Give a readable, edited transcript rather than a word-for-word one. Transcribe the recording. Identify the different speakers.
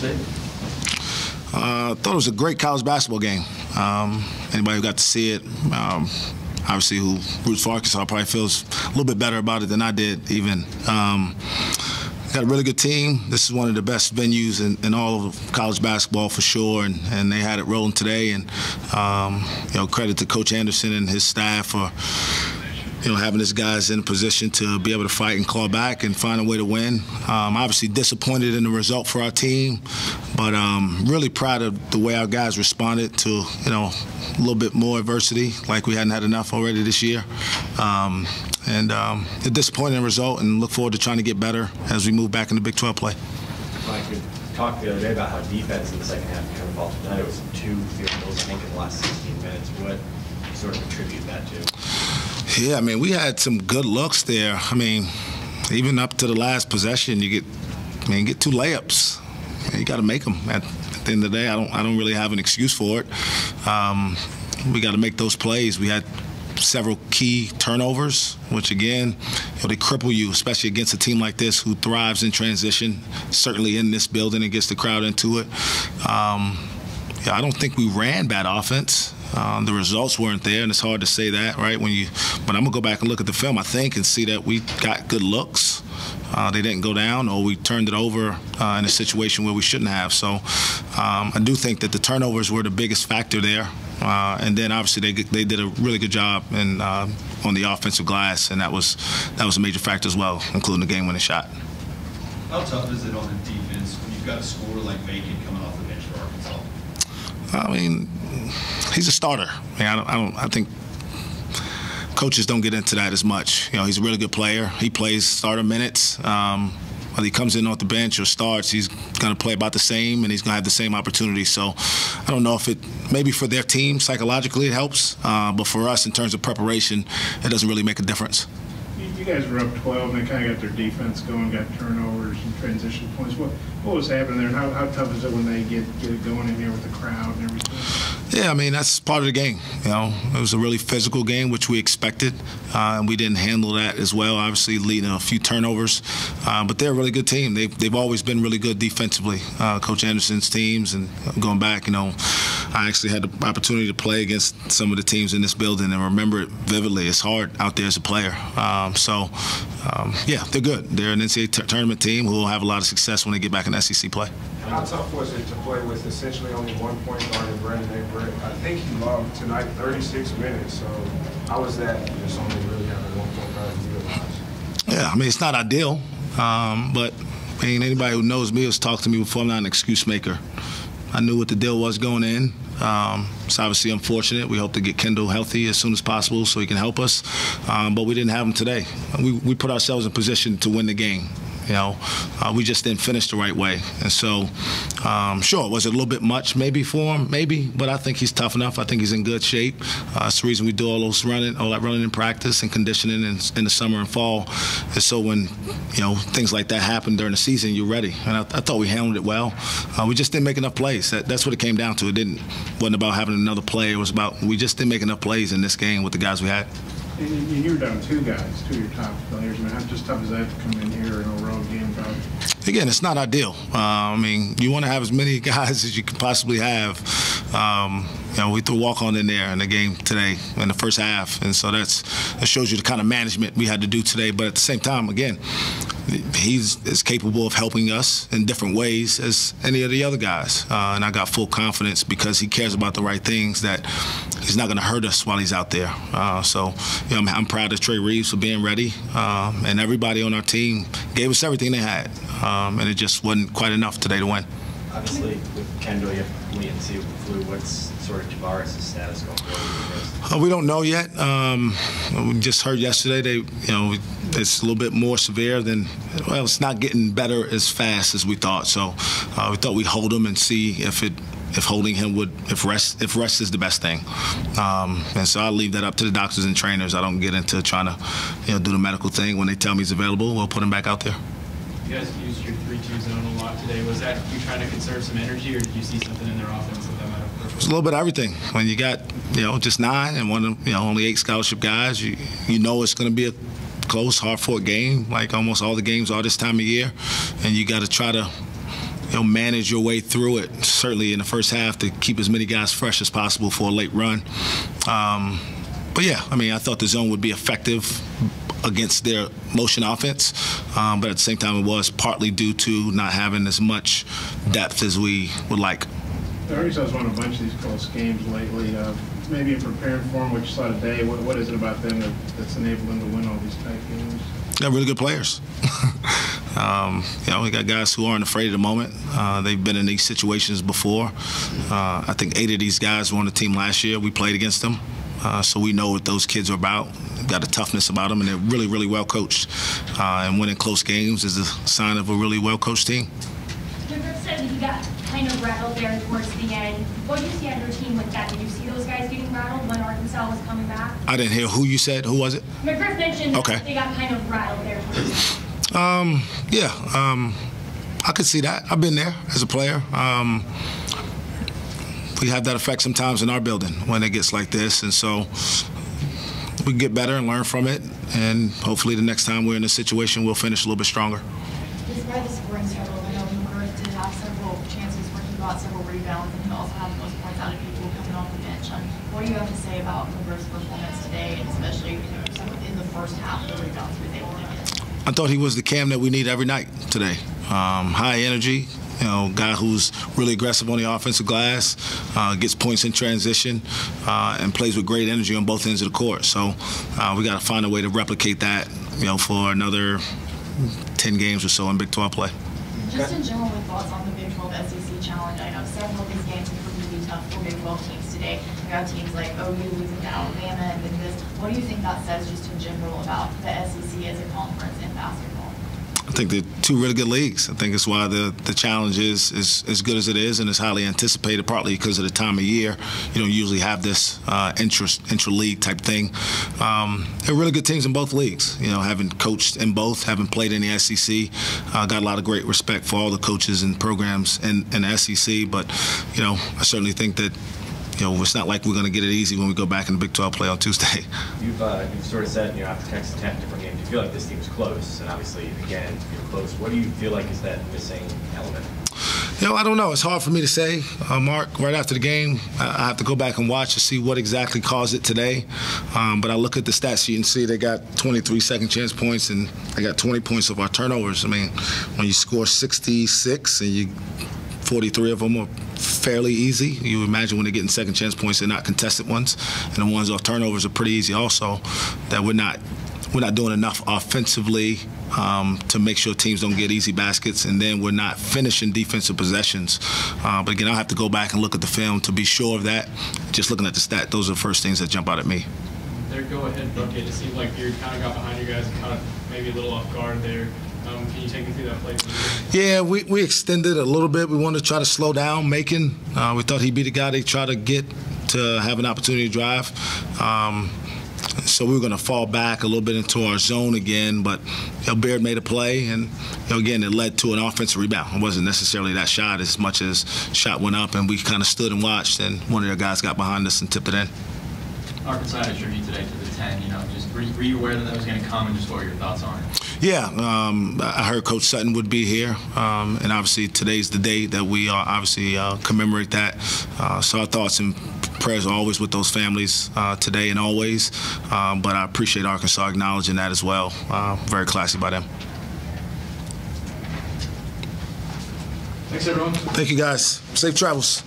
Speaker 1: today?
Speaker 2: I thought it was a great college basketball game. Anybody who got to see it, obviously who roots for Arkansas probably feels a little bit better about it than I did even. Got a really good team. This is one of the best venues in all of college basketball for sure, and they had it rolling today. And credit to Coach Anderson and his staff for having his guys in a position to be able to fight and claw back and find a way to win. Obviously disappointed in the result for our team, but really proud of the way our guys responded to a little bit more adversity, like we hadn't had enough already this year. A disappointing result, and look forward to trying to get better as we move back into Big 12 play.
Speaker 1: Mike, we talked the other day about how defense in the second half turned the ball. Tonight it was 2 field goals, I think, in the last 16 minutes. What sort of attribute that to?
Speaker 2: Yeah, I mean, we had some good looks there. I mean, even up to the last possession, you get 2 layups. You got to make them. At the end of the day, I don't really have an excuse for it. We got to make those plays. We had several key turnovers, which again, they cripple you, especially against a team like this who thrives in transition, certainly in this building and gets the crowd into it. I don't think we ran bad offense. The results weren't there, and it's hard to say that, right? But I'm gonna go back and look at the film, I think, and see that we got good looks. They didn't go down, or we turned it over in a situation where we shouldn't have. So I do think that the turnovers were the biggest factor there. And then obviously they did a really good job on the offensive glass, and that was a major factor as well, including the game-winning shot.
Speaker 3: How tough is it on the defense when you've got a scorer like Bacon coming off the bench for Arkansas?
Speaker 2: I mean, he's a starter. I think coaches don't get into that as much. He's a really good player. He plays starter minutes. Whether he comes in off the bench or starts, he's going to play about the same, and he's going to have the same opportunity. So I don't know if maybe for their team psychologically it helps, but for us in terms of preparation, it doesn't really make a difference.
Speaker 4: You guys were up 12, and they kind of got their defense going, got turnovers and transition points. What was happening there, and how tough is it when they get it going in here with the crowd and everything?
Speaker 2: Yeah, I mean, that's part of the game. It was a really physical game, which we expected, and we didn't handle that as well, obviously leading a few turnovers. But they're a really good team. They've always been really good defensively, Coach Anderson's teams. And going back, I actually had the opportunity to play against some of the teams in this building and remember it vividly. It's hard out there as a player. Yeah, they're good. They're an NCAA tournament team who will have a lot of success when they get back in SEC play.
Speaker 5: How tough was it to play with essentially only 1 point guard in Brandon Averett? I think he logged tonight 36 minutes, so how was that just only really having 1 point guard to utilize?
Speaker 2: Yeah, I mean, it's not ideal, but anybody who knows me has talked to me before. I'm not an excuse maker. I knew what the deal was going in. It's obviously unfortunate. We hope to get Kendall healthy as soon as possible so he can help us, but we didn't have him today. We put ourselves in position to win the game. We just didn't finish the right way. And so, sure, was it a little bit much maybe for him? Maybe, but I think he's tough enough. I think he's in good shape. That's the reason we do all that running in practice and conditioning in the summer and fall, is so when, things like that happen during the season, you're ready. And I thought we handled it well. We just didn't make enough plays. That's what it came down to. It wasn't about having another play. It was about we just didn't make enough plays in this game with the guys we had.
Speaker 4: And you're down 2 guys, 2 of your top players. I mean, how just tough is that to come in here in a road game?
Speaker 2: Again, it's not ideal. You want to have as many guys as you can possibly have. We threw a walk-on in there in the game today in the first half, and so that shows you the kind of management we had to do today. But at the same time, again, he's as capable of helping us in different ways as any of the other guys. And I got full confidence because he cares about the right things that he's not going to hurt us while he's out there. I'm proud of Trey Reeves for being ready. And everybody on our team gave us everything they had. And it just wasn't quite enough today to win.
Speaker 1: Obviously, with Kendall, you have to wait and see with the flu. What's sort of Tavares' status going forward?
Speaker 2: We don't know yet. We just heard yesterday it's a little bit more severe than, it's not getting better as fast as we thought. So we thought we'd hold him and see if holding him if rest is the best thing. And so I'll leave that up to the doctors and trainers. I don't get into trying to do the medical thing. When they tell me he's available, we'll put him back out there.
Speaker 6: You guys used your 3-2 zone a lot today. Was that you trying to conserve some energy, or did you see something in their offense that might have worked?
Speaker 2: It's a little bit of everything. When you got just 9 and only 8 scholarship guys, you know it's going to be a close, hard-fought game, like almost all the games are this time of year, and you got to try to manage your way through it, certainly in the first half, to keep as many guys fresh as possible for a late run. But yeah, I mean, I thought the zone would be effective against their motion offense, but at the same time, it was partly due to not having as much depth as we would like.
Speaker 4: Arkansas won a bunch of these close games lately. Maybe in preparing for them, what you saw today, what is it about them that's enabled them to win all these tight games?
Speaker 2: They're really good players. We got guys who aren't afraid of the moment. They've been in these situations before. I think 8 of these guys were on the team last year. We played against them, so we know what those kids are about. They've got a toughness about them, and they're really, really well coached. And winning close games is a sign of a really well coached team.
Speaker 7: Your group said that you got kind of rattled there towards the end. What did you see on your team with that? Did you see those guys getting rattled when Arkansas was coming back?
Speaker 2: I didn't hear who you said. Who was it?
Speaker 7: McGriff mentioned
Speaker 2: okay.
Speaker 7: That they got kind of rattled there towards the
Speaker 2: end. I could see that. I've been there as a player. We have that effect sometimes in our building when it gets like this, and so we get better and learn from it, and hopefully the next time we're in this situation, we'll finish a little bit stronger.
Speaker 8: Despite the scoring struggle, I know McGriff did have several chances where he got several rebounds, and he also had the most points out of people coming off the bench. What do you have to say about McGriff's performance today, and especially in the first half, the rebounds he was able to get?
Speaker 2: I thought he was the Cam that we need every night today. High energy, guy who's really aggressive on the offensive glass, gets points in transition, and plays with great energy on both ends of the court. So we got to find a way to replicate that, for another 10 games or so in Big 12 play.
Speaker 8: Just in general, with thoughts on the Big 12 SEC Challenge, I know several of these games have proven to be tough for Big 12 teams today. We have teams like OU losing to Alabama and then this. What do you think that says just in general about the SEC as a conference in basketball?
Speaker 2: I think they're two really good leagues. I think it's why the challenge is as good as it is, and it's highly anticipated, partly because of the time of year. You don't usually have this intra-league type thing. They're really good teams in both leagues. Having coached in both, having played in the SEC, got a lot of great respect for all the coaches and programs in the SEC. But I certainly think that it's not like we're going to get it easy when we go back in the Big 12 play on Tuesday.
Speaker 1: You've sort of said, after Texas Tech, different games, you feel like this team's close, and obviously, again, you're close. What do you feel like is that missing element?
Speaker 2: I don't know. It's hard for me to say, Mark. Right after the game, I have to go back and watch to see what exactly caused it today. But I look at the stat sheet and see they got 23 second chance points, and they got 20 points of our turnovers. I mean, when you score 66 and 43 of them are fairly easy. You imagine when they're getting second chance points, they're not contested ones, and the ones off turnovers are pretty easy also. That we're not doing enough offensively to make sure teams don't get easy baskets, and then we're not finishing defensive possessions. But again, I'll have to go back and look at the film to be sure of that. Just looking at the stat, those are the first things that jump out at me.
Speaker 6: Their go-ahead bucket, it seemed like you kind of got behind you guys and caught maybe a little off guard there. Can you take me through that play?
Speaker 2: Yeah, we extended a little bit. We wanted to try to slow down Macon. We thought he'd be the guy they try to get to have an opportunity to drive. So we were going to fall back a little bit into our zone again, but Beard made a play, and again, it led to an offensive rebound. It wasn't necessarily that shot as much as shot went up, and we kind of stood and watched, and one of their guys got behind us and tipped it in.
Speaker 9: Arkansas had a tribute today to the 10. Just were you aware that was going to come, and just what were your thoughts on it?
Speaker 2: Yeah, I heard Coach Sutton would be here, and obviously today's the day that we obviously commemorate that. So our thoughts and prayers are always with those families today and always, but I appreciate Arkansas acknowledging that as well. Very classy by them.
Speaker 3: Thanks, everyone.
Speaker 2: Thank you, guys. Safe travels.